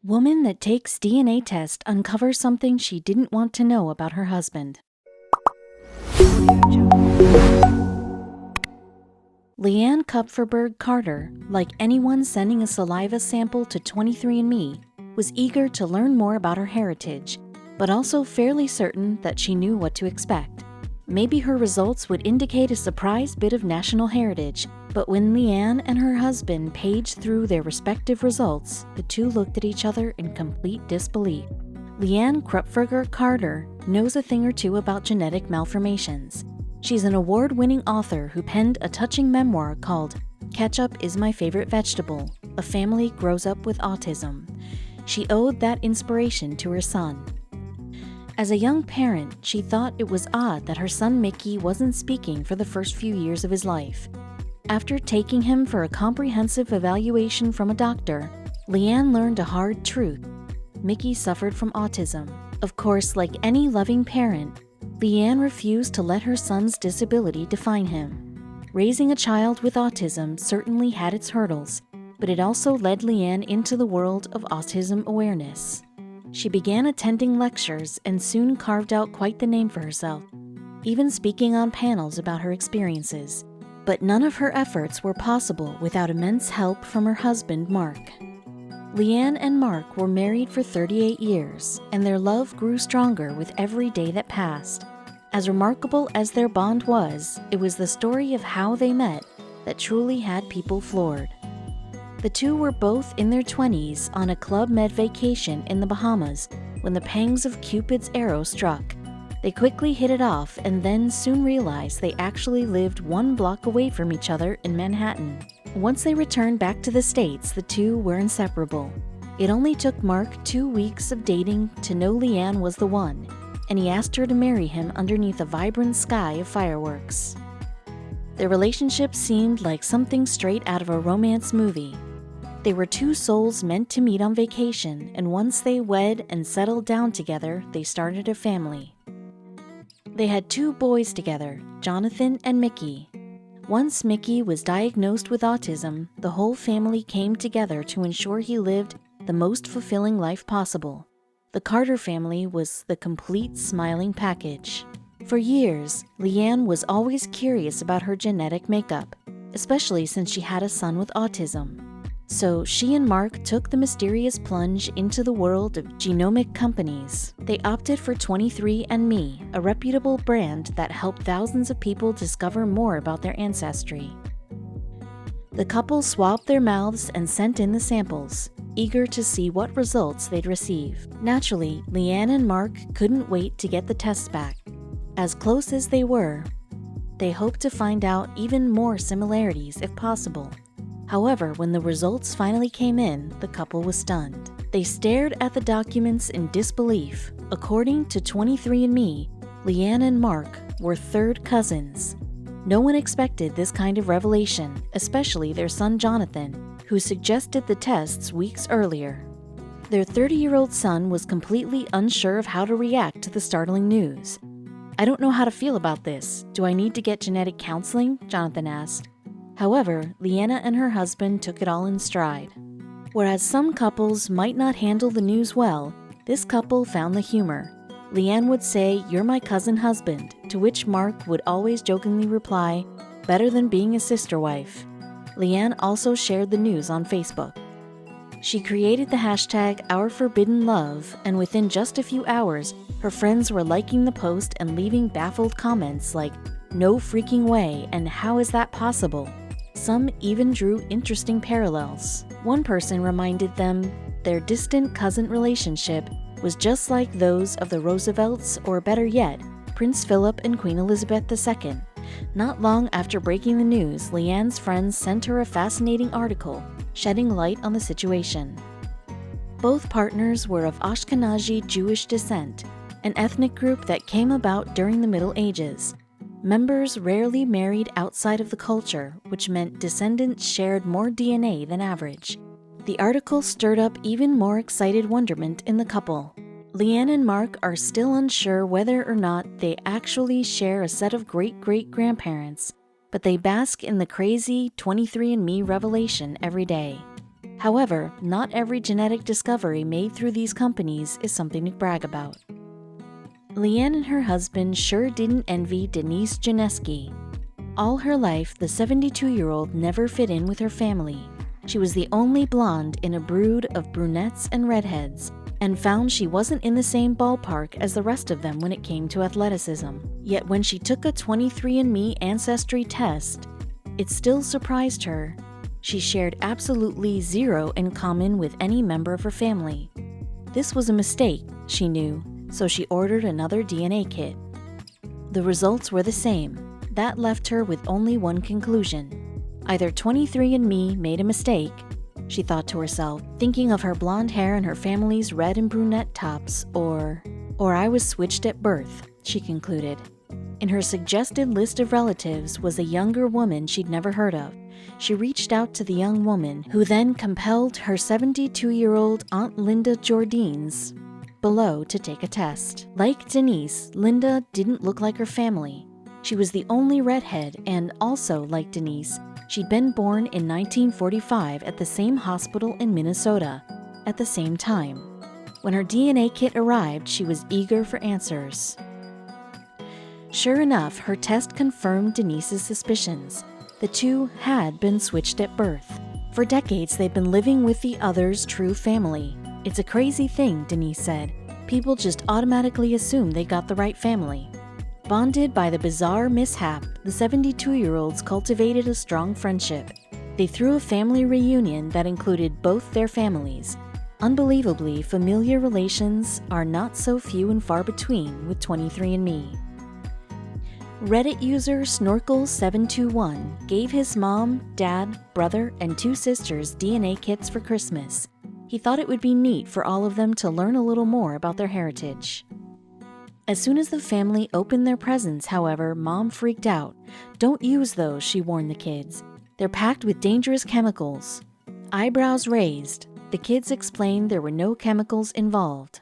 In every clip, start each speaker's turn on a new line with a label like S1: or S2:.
S1: Woman that takes DNA test uncovers something she didn't want to know about her husband. Leanne Kupferberg Carter, like anyone sending a saliva sample to 23andMe, was eager to learn more about her heritage, but also fairly certain that she knew what to expect. Maybe her results would indicate a surprise bit of national heritage, but when Leanne and her husband paged through their respective results, the two looked at each other in complete disbelief. Leanne Kupferberg Carter knows a thing or two about genetic malformations. She's an award-winning author who penned a touching memoir called Ketchup is My Favorite Vegetable: A Family Grows Up with Autism. She owed that inspiration to her son. As a young parent, she thought it was odd that her son Mickey wasn't speaking for the first few years of his life. After taking him for a comprehensive evaluation from a doctor, Leanne learned a hard truth. Mickey suffered from autism. Of course, like any loving parent, Leanne refused to let her son's disability define him. Raising a child with autism certainly had its hurdles, but it also led Leanne into the world of autism awareness. She began attending lectures and soon carved out quite the name for herself, even speaking on panels about her experiences. But none of her efforts were possible without immense help from her husband, Mark. Leanne and Mark were married for 38 years, and their love grew stronger with every day that passed. As remarkable as their bond was, it was the story of how they met that truly had people floored. The two were both in their 20s on a Club Med vacation in the Bahamas when the pangs of Cupid's arrow struck. They quickly hit it off and then soon realized they actually lived 1 block away from each other in Manhattan. Once they returned back to the States, the two were inseparable. It only took Mark 2 weeks of dating to know Leanne was the one, and he asked her to marry him underneath a vibrant sky of fireworks. Their relationship seemed like something straight out of a romance movie. They were two souls meant to meet on vacation, and once they wed and settled down together, they started a family. They had 2 boys together, Jonathan and Mickey. Once Mickey was diagnosed with autism, the whole family came together to ensure he lived the most fulfilling life possible. The Carter family was the complete smiling package. For years, Leanne was always curious about her genetic makeup, especially since she had a son with autism. So she and Mark took the mysterious plunge into the world of genomic companies. They opted for 23andMe, a reputable brand that helped thousands of people discover more about their ancestry. The couple swabbed their mouths and sent in the samples, eager to see what results they'd receive. Naturally, Leanne and Mark couldn't wait to get the tests back. As close as they were, they hoped to find out even more similarities if possible. However, when the results finally came in, the couple was stunned. They stared at the documents in disbelief. According to 23andMe, Leanne and Mark were third cousins. No one expected this kind of revelation, especially their son Jonathan, who suggested the tests weeks earlier. Their 30-year-old son was completely unsure of how to react to the startling news. "I don't know how to feel about this. Do I need to get genetic counseling?" Jonathan asked. However, Leanna and her husband took it all in stride. Whereas some couples might not handle the news well, this couple found the humor. Leanne would say, "You're my cousin husband," to which Mark would always jokingly reply, "Better than being a sister wife." Leanne also shared the news on Facebook. She created the hashtag #OurForbiddenLove, and within just a few hours, her friends were liking the post and leaving baffled comments like, "No freaking way," and "How is that possible?" Some even drew interesting parallels. One person reminded them their distant cousin relationship was just like those of the Roosevelts, or better yet, Prince Philip and Queen Elizabeth II. Not long after breaking the news, Leanne's friends sent her a fascinating article, shedding light on the situation. Both partners were of Ashkenazi Jewish descent, an ethnic group that came about during the Middle Ages. Members rarely married outside of the culture, which meant descendants shared more DNA than average. The article stirred up even more excited wonderment in the couple. Leanne and Mark are still unsure whether or not they actually share a set of great-great-grandparents, but they bask in the crazy 23andMe revelation every day. However, not every genetic discovery made through these companies is something to brag about. Leanne and her husband sure didn't envy Denise Janeski. All her life, the 72-year-old never fit in with her family. She was the only blonde in a brood of brunettes and redheads, and found she wasn't in the same ballpark as the rest of them when it came to athleticism. Yet when she took a 23andMe ancestry test, it still surprised her. She shared absolutely zero in common with any member of her family. This was a mistake, she knew, so she ordered another DNA kit. The results were the same. That left her with only one conclusion. Either 23andMe made a mistake, she thought to herself, thinking of her blonde hair and her family's red and brunette tops, or I was switched at birth, she concluded. In her suggested list of relatives was a younger woman she'd never heard of. She reached out to the young woman, who then compelled her 72-year-old Aunt Linda Jordines below to take a test. Like Denise, Linda didn't look like her family. She was the only redhead, and also, like Denise, she'd been born in 1945 at the same hospital in Minnesota, at the same time. When her DNA kit arrived, she was eager for answers. Sure enough, her test confirmed Denise's suspicions. The two had been switched at birth. For decades, they'd been living with the other's true family. It's a crazy thing, Denise said. People just automatically assume they got the right family. Bonded by the bizarre mishap, the 72-year-olds cultivated a strong friendship. They threw a family reunion that included both their families. Unbelievably, familiar relations are not so few and far between with 23andMe. Reddit user Snorkel721 gave his mom, dad, brother, and 2 sisters DNA kits for Christmas. He thought it would be neat for all of them to learn a little more about their heritage. As soon as the family opened their presents, however, Mom freaked out. "Don't use those," she warned the kids. "They're packed with dangerous chemicals." Eyebrows raised, the kids explained there were no chemicals involved.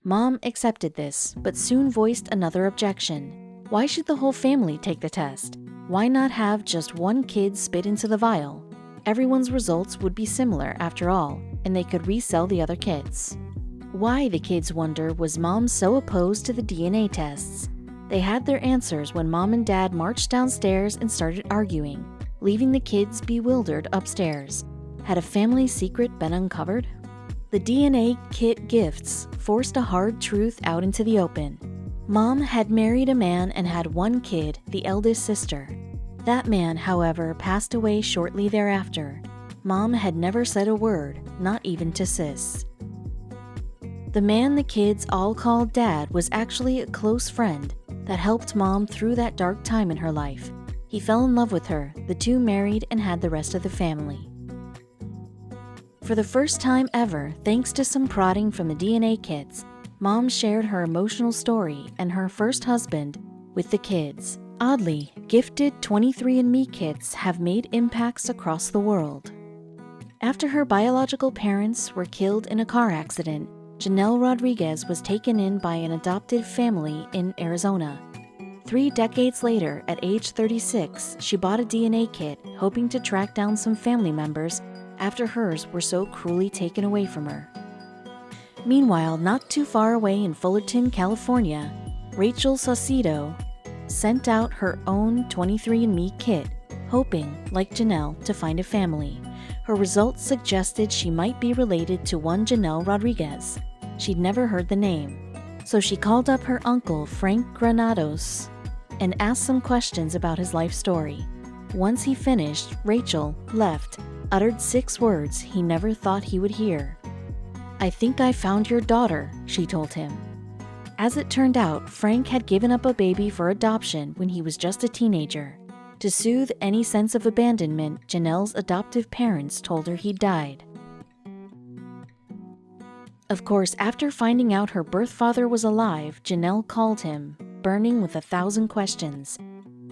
S1: Mom accepted this, but soon voiced another objection. Why should the whole family take the test? Why not have just one kid spit into the vial? Everyone's results would be similar after all, and they could resell the other kits. Why, the kids wonder, was Mom so opposed to the DNA tests? They had their answers when Mom and Dad marched downstairs and started arguing, leaving the kids bewildered upstairs. Had a family secret been uncovered? The DNA kit gifts forced a hard truth out into the open. Mom had married a man and had one kid, the eldest sister. That man, however, passed away shortly thereafter. Mom had never said a word, not even to Sis. The man the kids all called Dad was actually a close friend that helped Mom through that dark time in her life. He fell in love with her, the two married and had the rest of the family. For the first time ever, thanks to some prodding from the DNA kits, Mom shared her emotional story and her first husband with the kids. Oddly, gifted 23andMe kits have made impacts across the world. After her biological parents were killed in a car accident, Janelle Rodriguez was taken in by an adopted family in Arizona. 3 decades later, at age 36, she bought a DNA kit, hoping to track down some family members after hers were so cruelly taken away from her. Meanwhile, not too far away in Fullerton, California, Rachel Saucedo sent out her own 23andMe kit, hoping, like Janelle, to find a family. Her results suggested she might be related to one Janelle Rodriguez. She'd never heard the name. So she called up her uncle, Frank Granados, and asked some questions about his life story. Once he finished, Rachel, left, uttered 6 words he never thought he would hear. "I think I found your daughter," she told him. As it turned out, Frank had given up a baby for adoption when he was just a teenager. To soothe any sense of abandonment, Janelle's adoptive parents told her he'd died. Of course, after finding out her birth father was alive, Janelle called him, burning with 1,000 questions.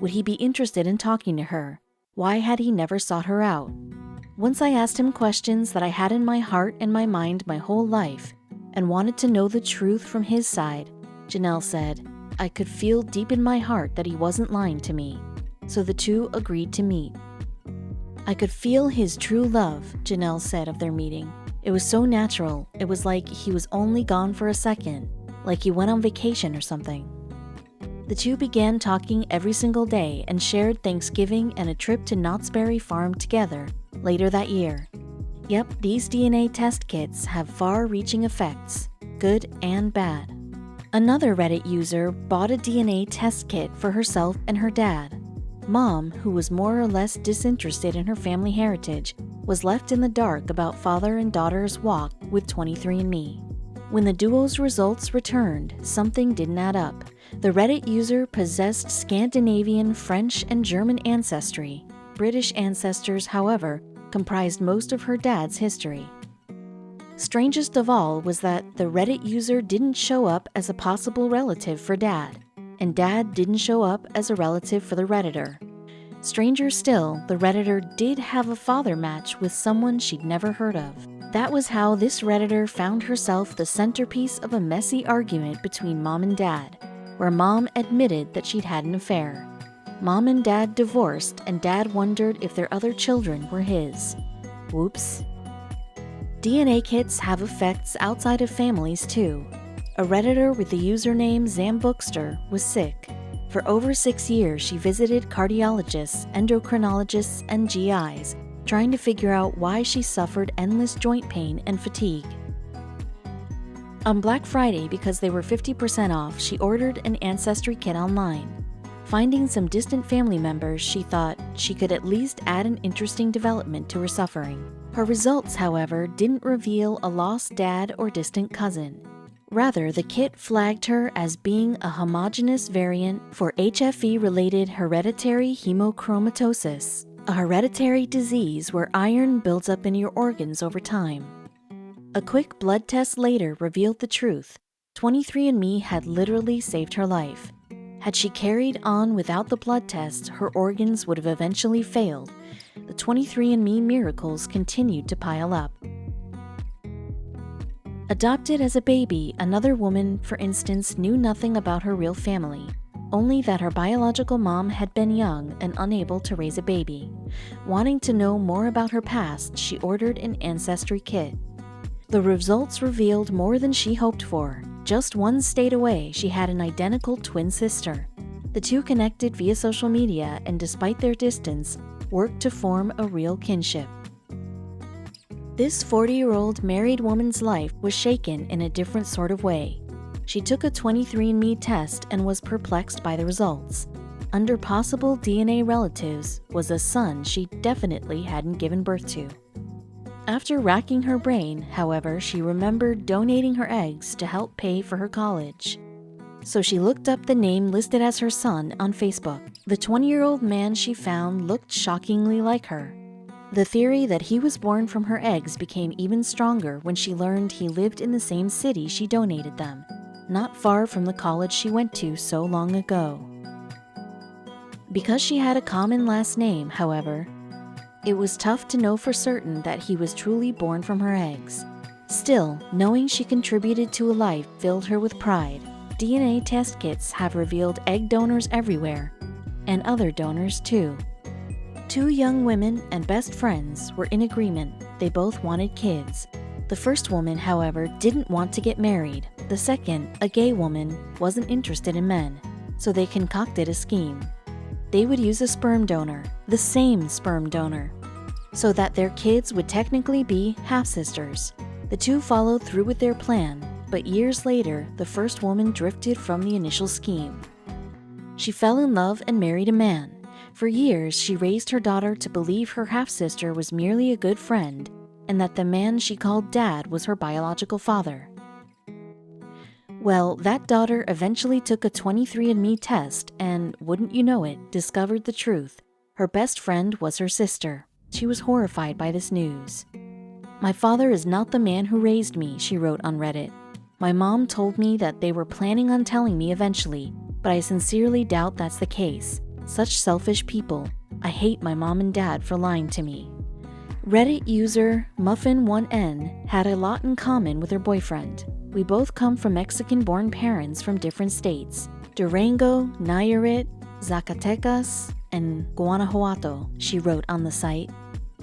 S1: Would he be interested in talking to her? Why had he never sought her out? Once I asked him questions that I had in my heart and my mind my whole life, and wanted to know the truth from his side, Janelle said. I could feel deep in my heart that he wasn't lying to me. So the two agreed to meet. I could feel his true love, Janelle said of their meeting. It was so natural, it was like he was only gone for a second, like he went on vacation or something. The two began talking every single day and shared Thanksgiving and a trip to Knott's Berry Farm together later that year. Yep, these DNA test kits have far-reaching effects, good and bad. Another Reddit user bought a DNA test kit for herself and her dad. Mom, who was more or less disinterested in her family heritage, was left in the dark about father and daughter's walk with 23andMe. When the duo's results returned, something didn't add up. The Reddit user possessed Scandinavian, French, and German ancestry. British ancestors, however, comprised most of her dad's history. Strangest of all was that the Reddit user didn't show up as a possible relative for Dad, and Dad didn't show up as a relative for the Redditor. Stranger still, the Redditor did have a father match with someone she'd never heard of. That was how this Redditor found herself the centerpiece of a messy argument between Mom and Dad, where Mom admitted that she'd had an affair. Mom and Dad divorced, and Dad wondered if their other children were his. Whoops. DNA kits have effects outside of families too. A Redditor with the username Zambookster was sick. For over 6 years, she visited cardiologists, endocrinologists, and GIs, trying to figure out why she suffered endless joint pain and fatigue. On Black Friday, because they were 50% off, she ordered an ancestry kit online. Finding some distant family members, she thought she could at least add an interesting development to her suffering. Her results, however, didn't reveal a lost dad or distant cousin. Rather, the kit flagged her as being a homogeneous variant for HFE-related hereditary hemochromatosis, a hereditary disease where iron builds up in your organs over time. A quick blood test later revealed the truth. 23andMe had literally saved her life. Had she carried on without the blood test, her organs would have eventually failed. The 23andMe miracles continued to pile up. Adopted as a baby, another woman, for instance, knew nothing about her real family, only that her biological mom had been young and unable to raise a baby. Wanting to know more about her past, she ordered an ancestry kit. The results revealed more than she hoped for. Just one state away, she had an identical twin sister. The two connected via social media and, despite their distance, worked to form a real kinship. This 40-year-old married woman's life was shaken in a different sort of way. She took a 23andMe test and was perplexed by the results. Under possible DNA relatives was a son she definitely hadn't given birth to. After racking her brain, however, she remembered donating her eggs to help pay for her college. So she looked up the name listed as her son on Facebook. The 20-year-old man she found looked shockingly like her. The theory that he was born from her eggs became even stronger when she learned he lived in the same city she donated them, not far from the college she went to so long ago. Because she had a common last name, however, it was tough to know for certain that he was truly born from her eggs. Still, knowing she contributed to a life filled her with pride. DNA test kits have revealed egg donors everywhere, and other donors too. Two young women and best friends were in agreement. They both wanted kids. The first woman, however, didn't want to get married. The second, a gay woman, wasn't interested in men, so they concocted a scheme. They would use a sperm donor, the same sperm donor, so that their kids would technically be half-sisters. The two followed through with their plan, but years later, the first woman drifted from the initial scheme. She fell in love and married a man. For years, she raised her daughter to believe her half-sister was merely a good friend, and that the man she called Dad was her biological father. Well, that daughter eventually took a 23andMe test and, wouldn't you know it, discovered the truth. Her best friend was her sister. She was horrified by this news. "My father is not the man who raised me," she wrote on Reddit. "My mom told me that they were planning on telling me eventually, but I sincerely doubt that's the case. Such selfish people. I hate my mom and dad for lying to me." Reddit user Muffin1N had a lot in common with her boyfriend. "We both come from Mexican-born parents from different states. Durango, Nayarit, Zacatecas, and Guanajuato," she wrote on the site.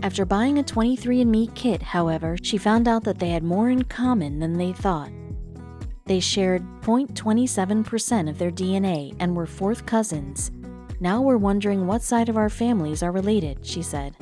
S1: After buying a 23andMe kit, however, she found out that they had more in common than they thought. They shared 0.27% of their DNA and were fourth cousins. Now we're wondering what side of our families are related, she said.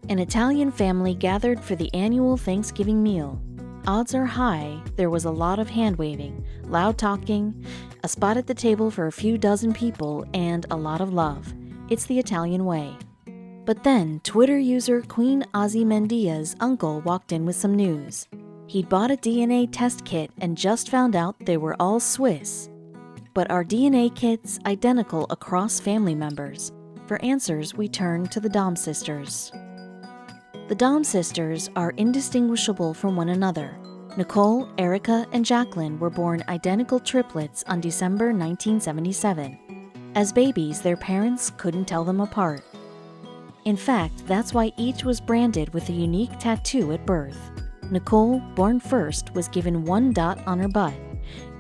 S1: An Italian family gathered for the annual Thanksgiving meal. Odds are high there was a lot of hand-waving, loud talking, a spot at the table for a few dozen people, and a lot of love. It's the Italian way. But then, Twitter user Queen Ozymandias's uncle walked in with some news. He'd bought a DNA test kit and just found out they were all Swiss. But are DNA kits identical across family members? For answers, we turn to the Dom sisters. The Dom sisters are indistinguishable from one another. Nicole, Erica, and Jacqueline were born identical triplets on December 1977. As babies, their parents couldn't tell them apart. In fact, that's why each was branded with a unique tattoo at birth. Nicole, born first, was given 1 dot on her butt.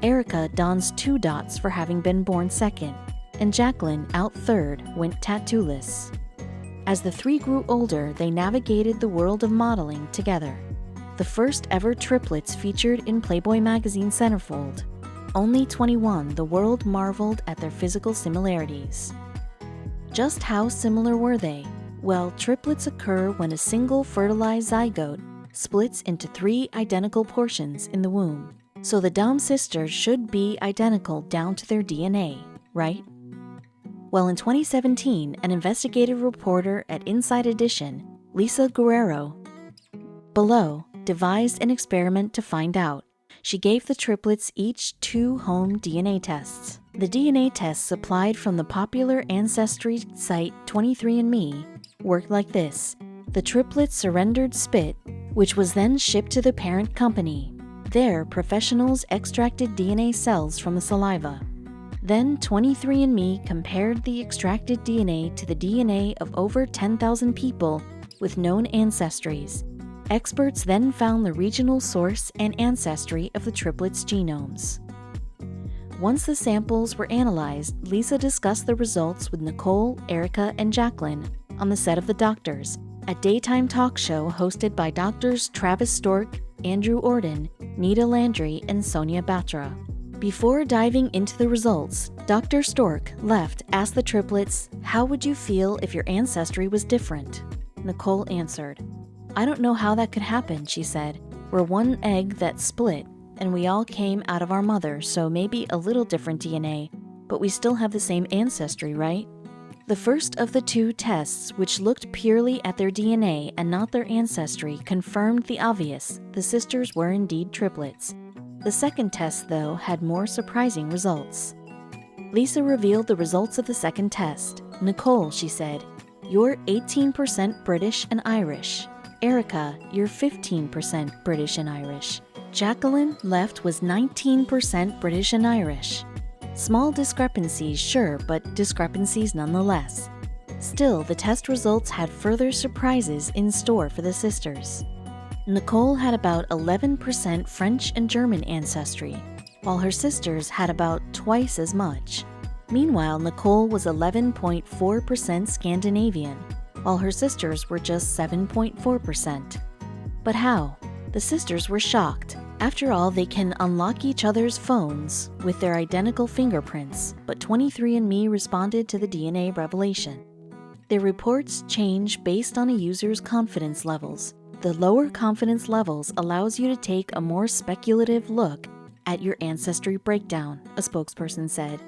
S1: Erica dons 2 dots for having been born second, and Jacqueline, out third, went tattooless. As the three grew older, they navigated the world of modeling together. The first ever triplets featured in Playboy magazine centerfold. Only 21, the world marveled at their physical similarities. Just how similar were they? Well, triplets occur when a single fertilized zygote splits into 3 identical portions in the womb. So the Dom sisters should be identical down to their DNA, right? Well, in 2017, an investigative reporter at Inside Edition, Lisa Guerrero, below, devised an experiment to find out. She gave the triplets each 2 home DNA tests. The DNA tests supplied from the popular ancestry site 23andMe worked like this. The triplets surrendered spit, which was then shipped to the parent company. There, professionals extracted DNA cells from the saliva. Then 23andMe compared the extracted DNA to the DNA of over 10,000 people with known ancestries. Experts then found the regional source and ancestry of the triplets' genomes. Once the samples were analyzed, Lisa discussed the results with Nicole, Erica, and Jacqueline on the set of The Doctors, a daytime talk show hosted by doctors Travis Stork, Andrew Orden, Nita Landry, and Sonia Batra. Before diving into the results, Dr. Stork asked the triplets, "How would you feel if your ancestry was different?" Nicole answered, "I don't know how that could happen," she said. "We're one egg that split, and we all came out of our mother, so maybe a little different DNA, but we still have the same ancestry, right?" The first of the 2 tests, which looked purely at their DNA and not their ancestry, confirmed the obvious: the sisters were indeed triplets. The second test, though, had more surprising results. Lisa revealed the results of the second test. "Nicole," she said, "you're 18% British and Irish. Erica, you're 15% British and Irish. Jacqueline was 19% British and Irish." Small discrepancies, sure, but discrepancies nonetheless. Still, the test results had further surprises in store for the sisters. Nicole had about 11% French and German ancestry, while her sisters had about twice as much. Meanwhile, Nicole was 11.4% Scandinavian, while her sisters were just 7.4%. But how? The sisters were shocked. After all, they can unlock each other's phones with their identical fingerprints, but 23andMe responded to the DNA revelation. Their reports change based on a user's confidence levels. The lower confidence levels allows you to take a more speculative look at your ancestry breakdown, a spokesperson said.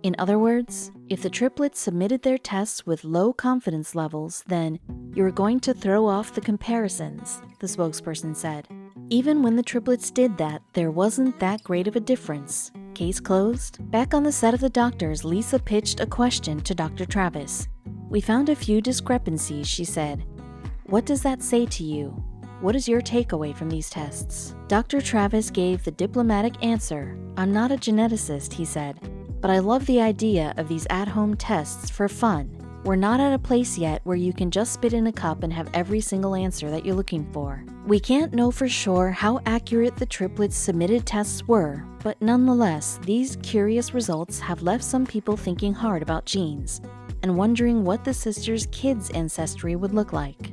S1: In other words, if the triplets submitted their tests with low confidence levels, then you're going to throw off the comparisons, the spokesperson said. Even when the triplets did that, there wasn't that great of a difference. Case closed. Back on the set of The Doctors, Lisa pitched a question to Dr. Travis. "We found a few discrepancies," she said. "What does that say to you? What is your takeaway from these tests?" Dr. Travis gave the diplomatic answer. "I'm not a geneticist," he said, "but I love the idea of these at-home tests for fun. We're not at a place yet where you can just spit in a cup and have every single answer that you're looking for. We can't know for sure how accurate the triplets' submitted tests were, but nonetheless, these curious results have left some people thinking hard about genes and wondering what the sisters' kids' ancestry would look like."